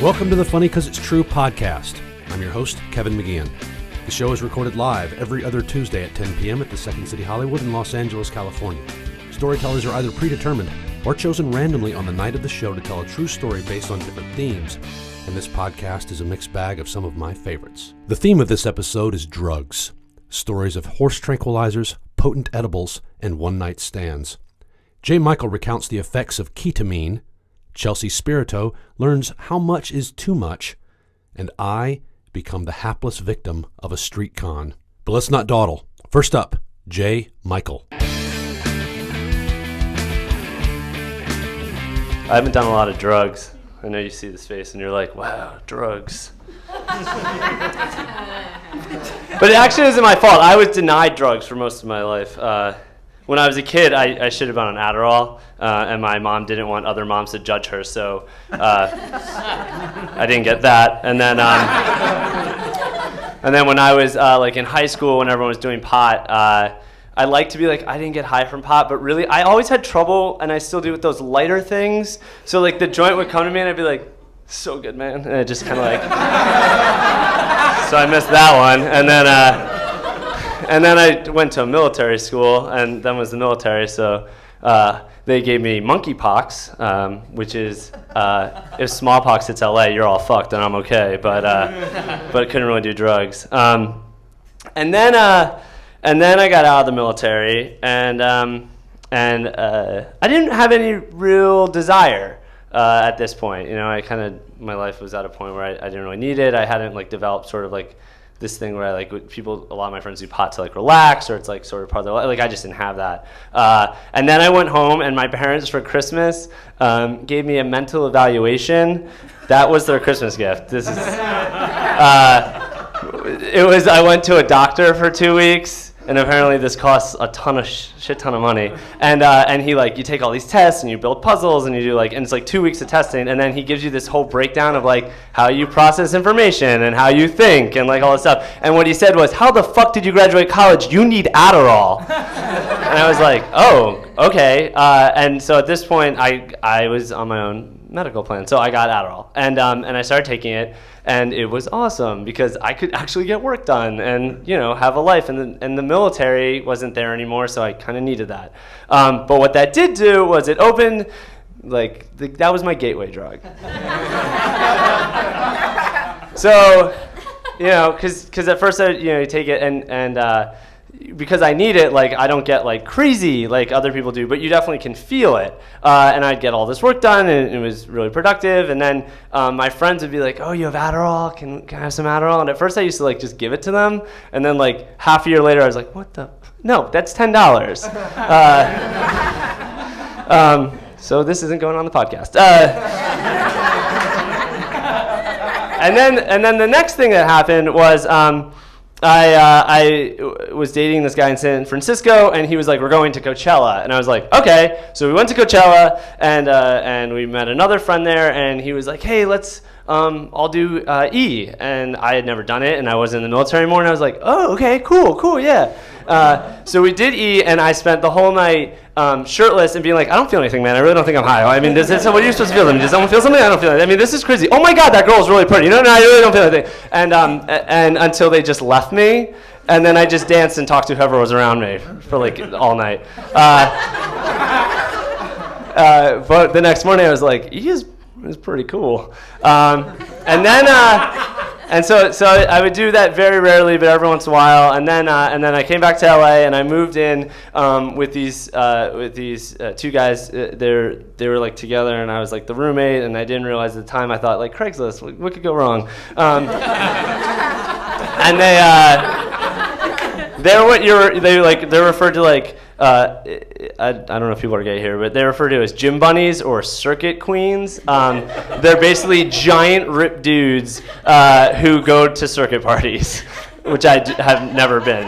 Welcome to the Funny 'Cause It's True podcast. I'm your host, Kevin McGeehan. The show is recorded live every other Tuesday at 10 p.m. at the Second City Hollywood in Los Angeles, California. Storytellers are either predetermined or chosen randomly on the night of the show to tell a true story based on different themes, and this podcast is a mixed bag of some of my favorites. The theme of this episode is drugs. Stories of horse tranquilizers, potent edibles, and one-night stands. J. Michel recounts the effects of ketamine, Chelsea Spirito learns how much is too much, and I become the hapless victim of a street con. But let's not dawdle. First up, J. Michel. I haven't done a lot of drugs. I know you see this face and you're like, wow, drugs. But it actually isn't my fault. I was denied drugs for most of my life. When I was a kid, I should have been on Adderall, and my mom didn't want other moms to judge her, so I didn't get that. And then when I was like in high school, when everyone was doing pot, I like to be like, I didn't get high from pot, but really, I always had trouble, and I still do with those lighter things. So like the joint would come to me, and I'd be like, so good, man. And I just kind of like, so I missed that one. And then I went to a military school, and then was the military, so they gave me monkeypox, which is, if smallpox hits LA, you're all fucked, and I'm okay, but couldn't really do drugs. And then I got out of the military, and I didn't have any real desire at this point. You know, my life was at a point where I didn't really need it. I hadn't like developed sort of like this thing where I like a lot of my friends do pot to like relax, or it's like sort of part of their life. Like I just didn't have that. And then I went home, and my parents for Christmas gave me a mental evaluation. That was their Christmas gift. This is, I went to a doctor for 2 weeks, and apparently this costs a ton of shit ton of money. And he like, you take all these tests and you build puzzles and you do like, and it's like 2 weeks of testing, and then he gives you this whole breakdown of like how you process information and how you think and like all this stuff. And what he said was, how the fuck did you graduate college? You need Adderall. And I was like, oh, okay. And so at this point, I was on my own medical plan, so I got Adderall, and I started taking it. And it was awesome because I could actually get work done and, you know, have a life. And the military wasn't there anymore, so I kind of needed that. But what that did do was it opened, like, that was my gateway drug. So, you know, because at first, you take it and because I need it, like, I don't get like crazy like other people do, but you definitely can feel it. And I'd get all this work done, and it was really productive. And then my friends would be like, "Oh, you have Adderall? Can I have some Adderall?" And at first, I used to like just give it to them. And then like half a year later, I was like, "What the? No, that's $10." So this isn't going on the podcast. And then the next thing that happened was. I was dating this guy in San Francisco, and he was like, we're going to Coachella. And I was like, okay. So we went to Coachella, and we met another friend there, and he was like, hey, let's all do E. And I had never done it, and I wasn't in the military anymore, and I was like, oh, okay, cool, yeah. So we did E, and I spent the whole night shirtless and being like, I don't feel anything, man. I really don't think I'm high. I mean, what are you supposed to feel? I mean, does someone feel something? I don't feel anything. I mean, this is crazy. Oh my God, that girl's really pretty. No, I really don't feel anything. And until they just left me, and then I just danced and talked to whoever was around me for like all night. But the next morning I was like, E is pretty cool. And so I would do that very rarely, but every once in a while. And then I came back to LA, and I moved in with these two guys. They were like together, and I was like the roommate. And I didn't realize at the time. I thought like Craigslist. What could go wrong? And they're referred to like. I don't know if people are gay here, but they're referred to as gym bunnies or circuit queens. They're basically giant ripped dudes who go to circuit parties, which I have never been.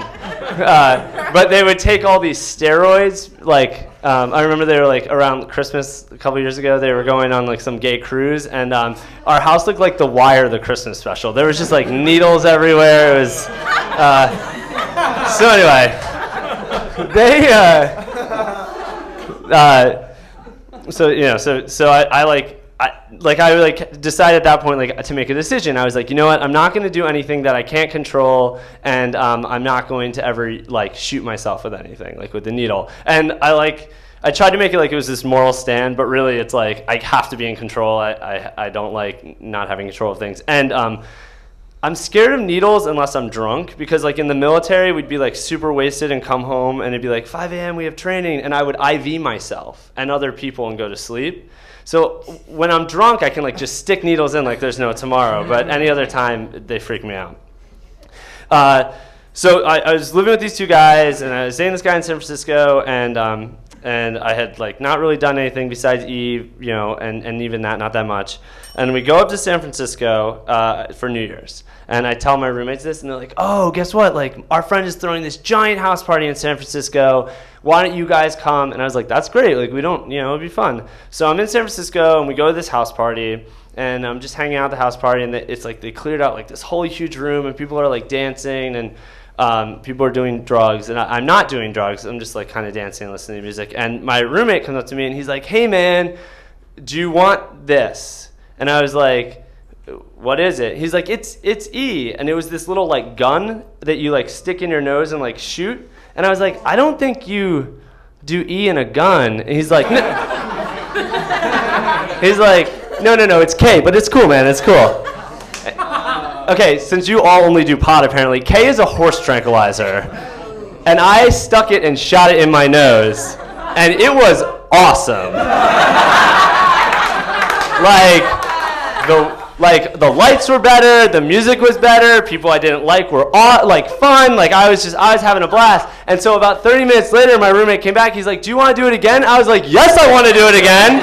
But they would take all these steroids. Like I remember they were like around Christmas a couple years ago. They were going on like some gay cruise, and our house looked like The Wire, the Christmas special. There was just like needles everywhere. It was so anyway. So I like I decided at that point to make a decision. I was like, you know what? I'm not going to do anything that I can't control, and I'm not going to ever shoot myself with anything, with the needle. And I tried to make it like it was this moral stand, but really it's like I have to be in control. I don't like not having control of things. And I'm scared of needles unless I'm drunk, because in the military we'd be super wasted and come home and it'd be 5 a.m. we have training, and I would IV myself and other people and go to sleep. So when I'm drunk I can just stick needles in like there's no tomorrow, but any other time they freak me out. So I was living with these two guys, and I was dating this guy in San Francisco, and I had not really done anything besides eat, and even that, not that much. And we go up to San Francisco for New Year's. And I tell my roommates this, and they're like, oh, guess what? Our friend is throwing this giant house party in San Francisco. Why don't you guys come? And I was like, that's great. We don't, it'll be fun. So I'm in San Francisco, and we go to this house party, and I'm just hanging out at the house party, and it's they cleared out this whole huge room, and people are dancing, and people are doing drugs, and I'm not doing drugs. I'm just kind of dancing and listening to music. And my roommate comes up to me, and he's like, hey, man, do you want this? And I was like, what is it? He's like, it's E. And it was this little gun that you stick in your nose and shoot. And I was like, I don't think you do E in a gun. And he's like, no. He's like, no, it's K, but it's cool, man, it's cool. Okay, since you all only do pot apparently, K is a horse tranquilizer. And I stuck it and shot it in my nose, and it was awesome. The lights were better, the music was better, people I didn't like were fun, I was having a blast. And so about 30 minutes later, my roommate came back, he's like, do you want to do it again? I was like, yes, I want to do it again.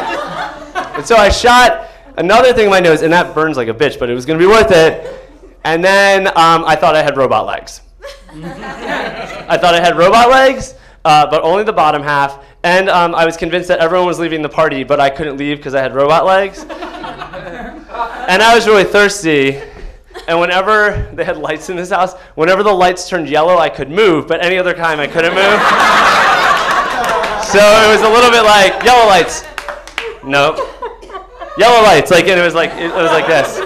And so I shot another thing in my nose, and that burns like a bitch, but it was going to be worth it. And then I thought I had robot legs. But only the bottom half. And I was convinced that everyone was leaving the party, but I couldn't leave because I had robot legs. And I was really thirsty. And whenever they had lights in this house, whenever the lights turned yellow, I could move, but any other time I couldn't move. So it was a little bit like yellow lights. Nope. Yellow lights, and it was like this.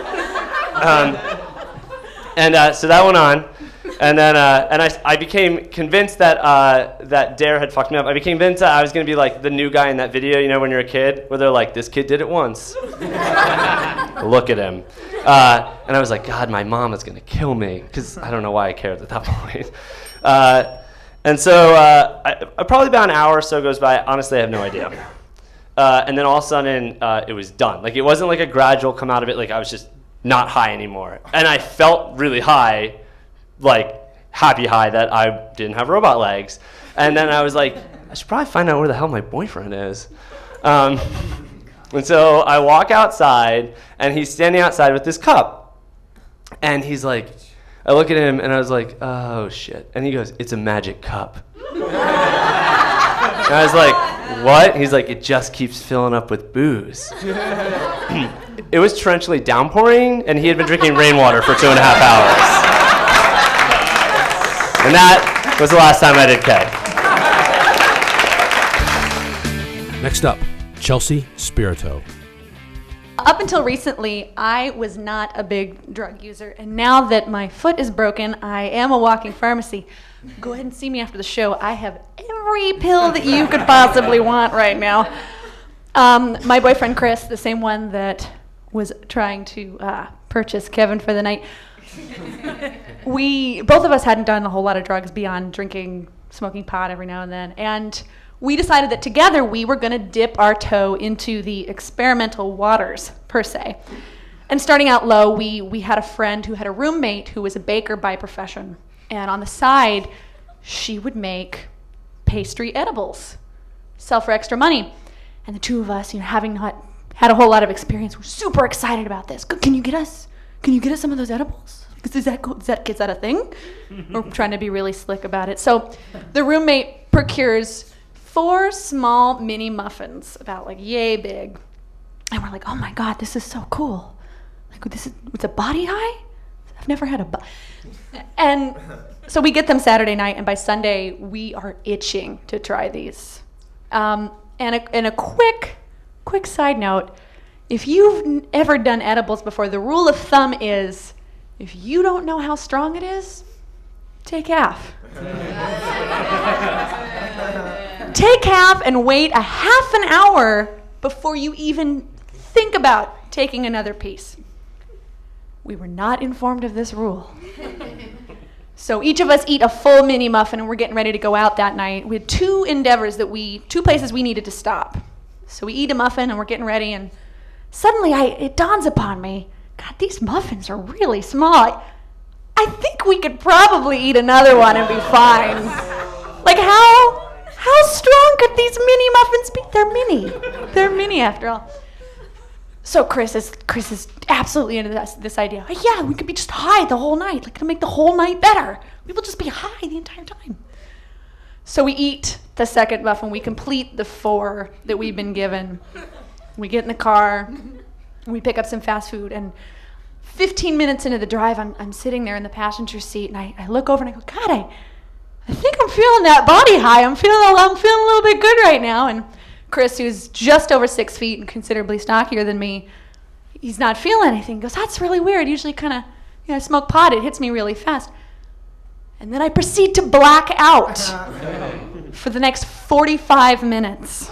So that went on, and then I became convinced that Dare had fucked me up. I became convinced that I was going to be the new guy in that video, when you're a kid, where they're like, this kid did it once. Look at him. And I was like, God, my mom is going to kill me, because I don't know why I cared at that point. And so probably about an hour or so goes by. Honestly, I have no idea. And then all of a sudden, it was done. It wasn't a gradual come out of it. I was just not high anymore. And I felt really high, happy high that I didn't have robot legs. And then I was like, I should probably find out where the hell my boyfriend is. And so I walk outside, and he's standing outside with this cup. And he's like, I look at him, and I was like, oh, shit. And he goes, it's a magic cup. And I was like, what? He's like, it just keeps filling up with booze. It was torrentially downpouring, and he had been drinking rainwater for 2.5 hours. And that was the last time I did K. Next up, Chelsea Spirito. Up until recently, I was not a big drug user, and now that my foot is broken, I am a walking pharmacy. Go ahead and see me after the show. I have every pill that you could possibly want right now. My boyfriend Chris, the same one that was trying to purchase Kevin for the night, both of us hadn't done a whole lot of drugs beyond drinking, smoking pot every now and then, and we decided that together we were going to dip our toe into the experimental waters, per se. And starting out low, we had a friend who had a roommate who was a baker by profession. And on the side, she would make pastry edibles, sell for extra money. And the two of us, having not had a whole lot of experience, were super excited about this. Can you get us some of those edibles? Is that a thing? We're trying to be really slick about it. So the roommate procures 4 small mini muffins, about yay big. And we're like, oh my God, this is so cool. It's a body high? I've never had and so we get them Saturday night, and by Sunday, we are itching to try these. And a quick side note, If you've ever done edibles before, the rule of thumb is, if you don't know how strong it is, take half. Take half and wait a half an hour before you even think about taking another piece. We were not informed of this rule. So each of us eat a full mini muffin, and we're getting ready to go out that night. We had two places we needed to stop. So we eat a muffin, and we're getting ready, and suddenly it dawns upon me, God, these muffins are really small. I think we could probably eat another one and be fine. Like, how strong could these mini muffins be? They're mini. They're mini after all. So Chris is absolutely into this idea. Yeah, we could be just high the whole night. Like, it'll make the whole night better. We will just be high the entire time. So we eat the second muffin. We complete the 4 that we've been given. We get in the car, and we pick up some fast food. And 15 minutes into the drive, I'm sitting there in the passenger seat, and I look over and I go, God, I think I'm feeling that body high. I'm feeling a little bit good right now. And Chris, who's just over 6 feet and considerably stockier than me, he's not feeling anything. He goes, that's really weird. Usually kind of, I smoke pot. It hits me really fast. And then I proceed to black out for the next 45 minutes.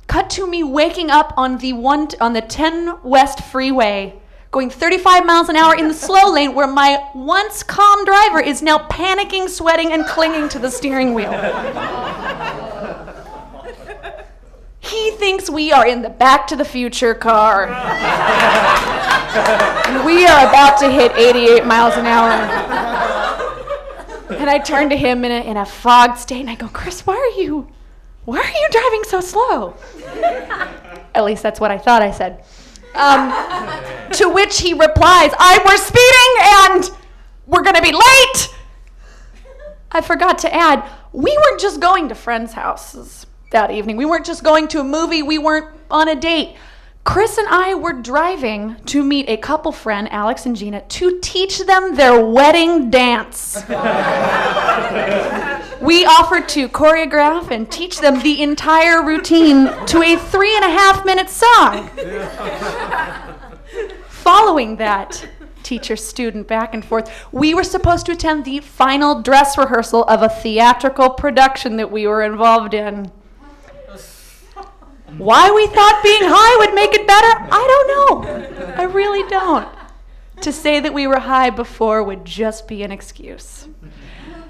Cut to me waking up on the 10 West freeway, going 35 miles an hour in the slow lane, where my once calm driver is now panicking, sweating, and clinging to the steering wheel. He thinks we are in the Back to the Future car. And we are about to hit 88 miles an hour. And I turn to him in a fogged state, and I go, Chris, why are you driving so slow? At least that's what I thought I said. To which he replies, we're speeding and we're going to be late. I forgot to add, we weren't just going to friends' houses that evening. We weren't just going to a movie. We weren't on a date. Chris and I were driving to meet a couple friend, Alex and Gina, to teach them their wedding dance. We offered to choreograph and teach them the entire routine to a 3.5-minute song. Following that teacher-student back and forth, we were supposed to attend the final dress rehearsal of a theatrical production that we were involved in. Why we thought being high would make it better, I don't know. I really don't. To say that we were high before would just be an excuse.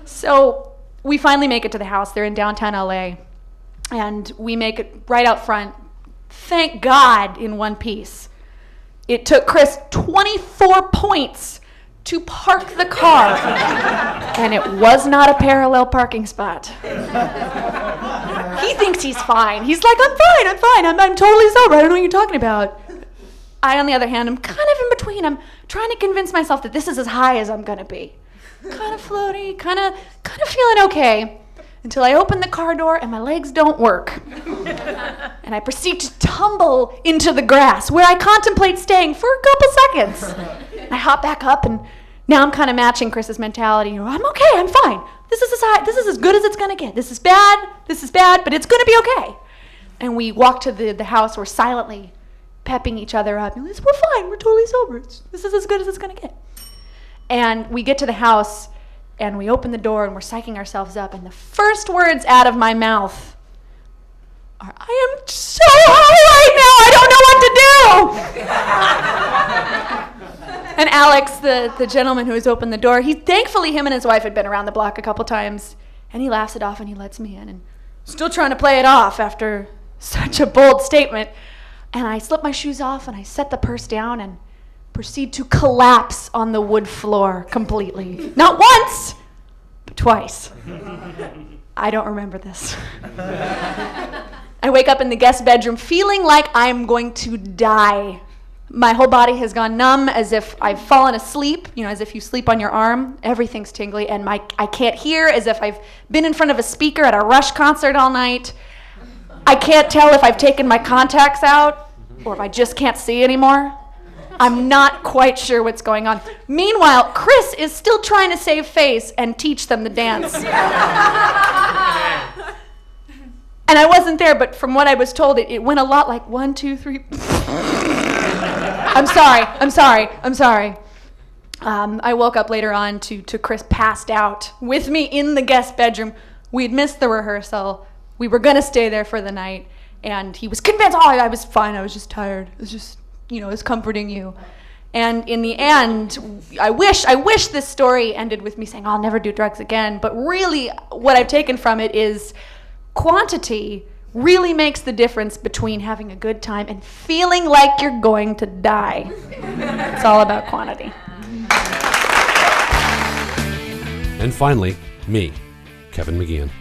So we finally make it to the house. They're in downtown LA. And we make it right out front, thank God, in one piece. It took Chris 24 points to park the car. And it was not a parallel parking spot. He thinks he's fine. He's like, I'm fine. I'm totally sober. I don't know what you're talking about. I, on the other hand, I'm kind of in between. I'm trying to convince myself that this is as high as I'm going to be. Kind of floaty, kind of feeling okay, until I open the car door and my legs don't work. And I proceed to tumble into the grass, where I contemplate staying for a couple seconds. I hop back up, and now I'm kind of matching Chris's mentality. I'm okay, I'm fine. This is as good as it's gonna get. This is bad, but it's gonna be okay. And we walk to the house. We're silently pepping each other up. We're fine, we're totally sober. This is as good as it's gonna get. And we get to the house, and we open the door, and we're psyching ourselves up. And the first words out of my mouth are, I am so high right now, I don't know what to do. And Alex, the gentleman who has opened the door, thankfully him and his wife had been around the block a couple times, and he laughs it off and he lets me in, and still trying to play it off after such a bold statement. And I slip my shoes off, and I set the purse down and proceed to collapse on the wood floor completely. Not once, but twice. I don't remember this. I wake up in the guest bedroom feeling like I'm going to die. My whole body has gone numb, as if I've fallen asleep, as if you sleep on your arm. Everything's tingly, and I can't hear, as if I've been in front of a speaker at a Rush concert all night. I can't tell if I've taken my contacts out or if I just can't see anymore. I'm not quite sure what's going on. Meanwhile, Chris is still trying to save face and teach them the dance. And I wasn't there, but from what I was told, it went a lot like 1, 2, 3. I'm sorry. I woke up later on to Chris passed out with me in the guest bedroom. We'd missed the rehearsal. We were going to stay there for the night. And he was convinced, I was fine. I was just tired. It was just, it was comforting you. And in the end, I wish this story ended with me saying, I'll never do drugs again. But really, what I've taken from it is quantity really makes the difference between having a good time and feeling like you're going to die. It's all about quantity. And finally, me, Kevin McGeehan.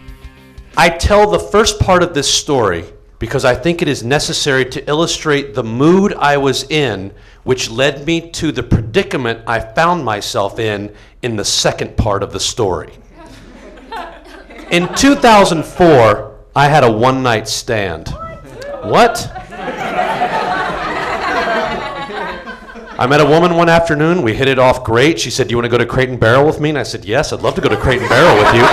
I tell the first part of this story because I think it is necessary to illustrate the mood I was in, which led me to the predicament I found myself in the second part of the story. In 2004, I had a one-night stand. What? I met a woman one afternoon. We hit it off great. She said, "Do you want to go to Crate and Barrel with me?" And I said, "Yes, I'd love to go to Crate and Barrel with you."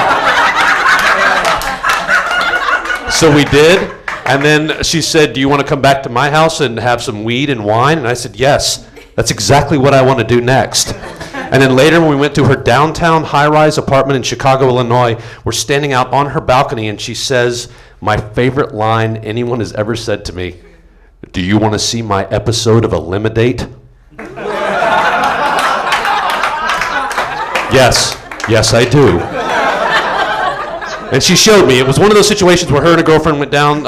So we did. And then she said, "Do you want to come back to my house and have some weed and wine?" And I said, "Yes, that's exactly what I want to do next." And then later when we went to her downtown high-rise apartment in Chicago, Illinois, we're standing out on her balcony and she says, my favorite line anyone has ever said to me, "Do you want to see my episode of Eliminate?" Yes, I do. And she showed me. It was one of those situations where her and a girlfriend went down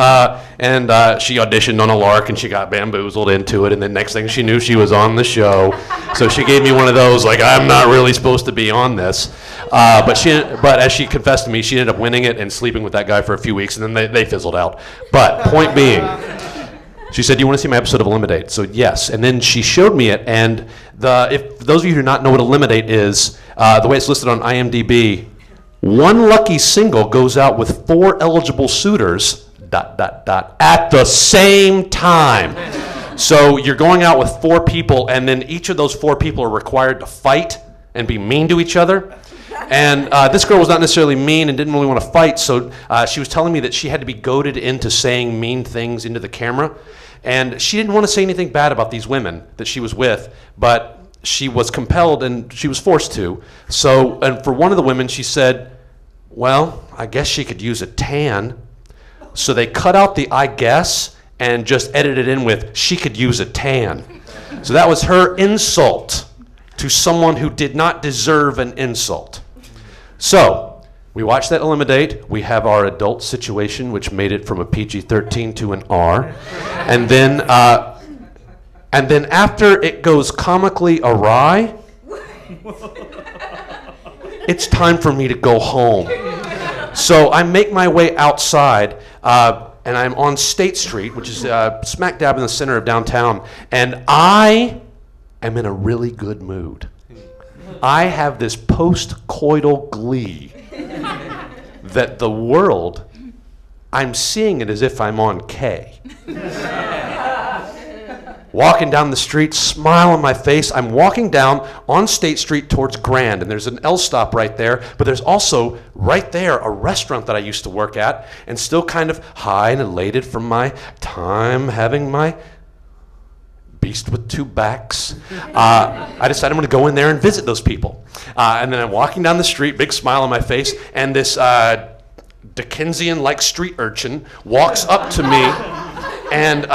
and she auditioned on a lark and she got bamboozled into it. And then next thing she knew, she was on the show. So she gave me one of those, like, I'm not really supposed to be on this. But as she confessed to me, she ended up winning it and sleeping with that guy for a few weeks. And then they fizzled out. But point being, she said, "Do you want to see my episode of Eliminate?" So yes. And then she showed me it. And if those of you who do not know what Eliminate is, the way it's listed on IMDb, one lucky single goes out with 4 eligible suitors, ... at the same time. So you're going out with 4 people, and then each of those 4 people are required to fight and be mean to each other. And this girl was not necessarily mean and didn't really want to fight, so she was telling me that she had to be goaded into saying mean things into the camera. And she didn't want to say anything bad about these women that she was with, but she was compelled and she was forced to. So, and for one of the women, she said, well, I guess she could use a tan. So they cut out the "I guess" and just edited in with, "She could use a tan." So that was her insult to someone who did not deserve an insult. So we watched that Eliminate. We have our adult situation, which made it from a PG-13 to an R. And then after it goes comically awry, it's time for me to go home. So I make my way outside, and I'm on State Street, which is smack dab in the center of downtown, and I am in a really good mood. I have this post-coital glee that the world, I'm seeing it as if I'm on K. Walking down the street, smile on my face. I'm walking down on State Street towards Grand, and there's an L stop right there, but there's also right there a restaurant that I used to work at, and still kind of high and elated from my time having my beast with 2 backs. I decided I'm going to go in there and visit those people. And then I'm walking down the street, big smile on my face, and this Dickensian-like street urchin walks up to me, and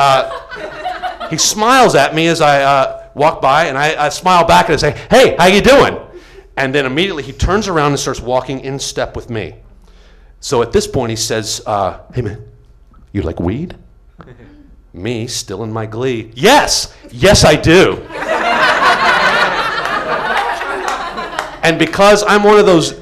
he smiles at me as I walk by, and I smile back and I say, "Hey, how you doing?" And then immediately he turns around and starts walking in step with me. So at this point he says, "Hey man, you like weed?" Me, still in my glee, yes I do. And because I'm one of those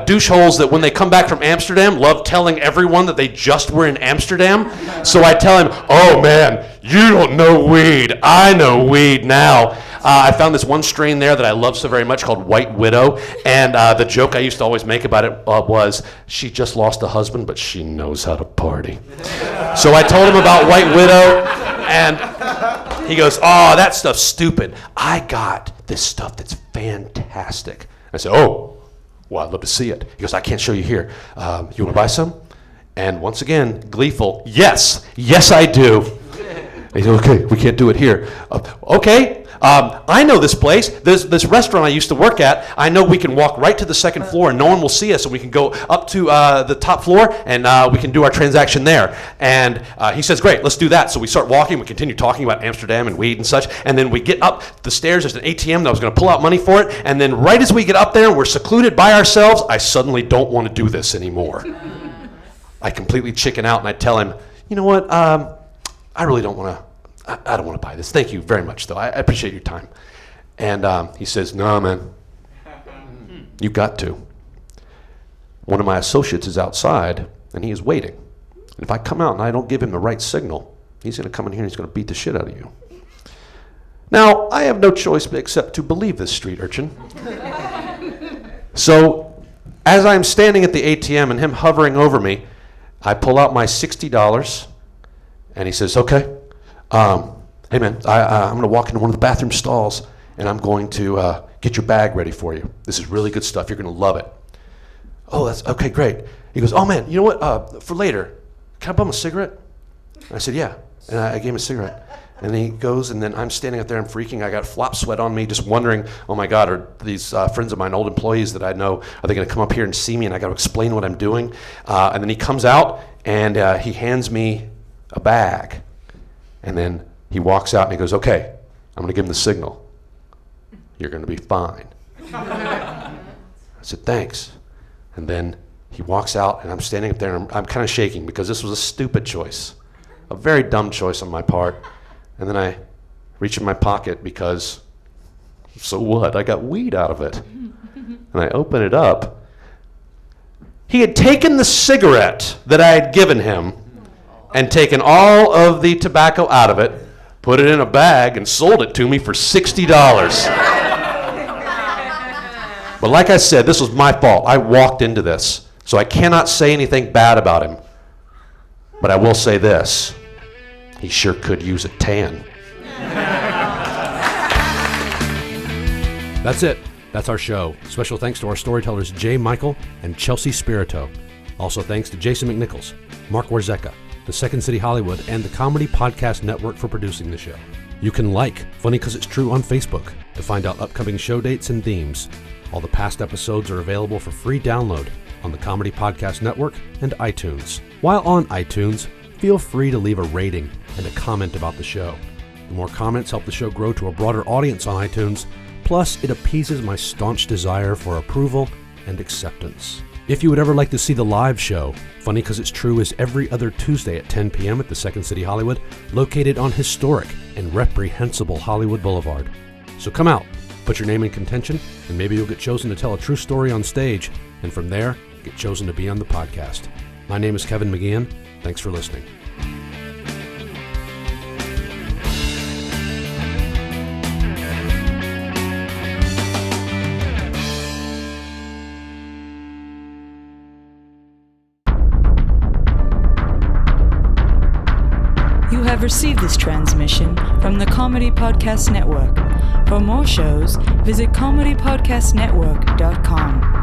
douche holes that when they come back from Amsterdam love telling everyone that they just were in Amsterdam, so I tell him, "Oh man, you don't know weed. I know weed now." I found this one strain there that I love so very much called White Widow, and the joke I used to always make about it was, she just lost a husband, but she knows how to party. So I told him about White Widow, and he goes, "Oh, that stuff's stupid. I got this stuff that's fantastic." I said, "Oh, well, I'd love to see it." He goes, "I can't show you here. You want to buy some?" And once again, gleeful, yes I do. He said, okay, we can't do it here. Okay, I know this place. This restaurant I used to work at, I know we can walk right to the second floor and no one will see us, and we can go up to the top floor and we can do our transaction there. And he says, great, let's do that. So we start walking, we continue talking about Amsterdam and weed and such, and then we get up the stairs, there's an ATM that I was going to pull out money for it, and then right as we get up there and we're secluded by ourselves, I suddenly don't want to do this anymore. I completely chicken out and I tell him, you know what, I really don't want to, I don't want to buy this. Thank you very much, though. I appreciate your time. And he says, no, man, you got to. One of my associates is outside, and he is waiting. And if I come out and I don't give him the right signal, he's going to come in here and he's going to beat the shit out of you. Now, I have no choice except to believe this street urchin. So, as I'm standing at the ATM and him hovering over me, I pull out my $60, and he says, okay. Hey man, I'm going to walk into one of the bathroom stalls and I'm going to get your bag ready for you. This is really good stuff. You're going to love it. Oh, that's okay, great. He goes, oh man, you know what? For later, can I bum a cigarette? And I said, yeah. And I gave him a cigarette. And he goes, and then I'm standing up there, I'm freaking. I got flop sweat on me, just wondering, oh my God, are these friends of mine, old employees that I know, are they going to come up here and see me and I got to explain what I'm doing? And then he comes out and he hands me a bag. And then he walks out and he goes, okay, I'm going to give him the signal. You're going to be fine. I said, thanks. And then he walks out and I'm standing up there and I'm kind of shaking because this was a stupid choice, a very dumb choice on my part. And then I reach in my pocket because, so what? I got weed out of it. And I open it up. He had taken the cigarette that I had given him and taken all of the tobacco out of it, put it in a bag, and sold it to me for $60. But like I said, this was my fault. I walked into this, so I cannot say anything bad about him. But I will say this. He sure could use a tan. That's it. That's our show. Special thanks to our storytellers Jay Michael and Chelsea Spirito. Also thanks to Jason McNichols, Mark Warzeka, the Second City Hollywood, and the Comedy Podcast Network for producing the show. You can like Funny 'Cause It's True on Facebook to find out upcoming show dates and themes. All the past episodes are available for free download on the Comedy Podcast Network and iTunes. While on iTunes, feel free to leave a rating and a comment about the show. The more comments help the show grow to a broader audience on iTunes, plus it appeases my staunch desire for approval and acceptance. If you would ever like to see the live show, Funny 'Cause It's True is every other Tuesday at 10 p.m. at the Second City Hollywood, located on historic and reprehensible Hollywood Boulevard. So come out, put your name in contention, and maybe you'll get chosen to tell a true story on stage, and from there, get chosen to be on the podcast. My name is Kevin McGeehan. Thanks for listening. You have received this transmission from the Comedy Podcast Network. For more shows, visit comedypodcastnetwork.com.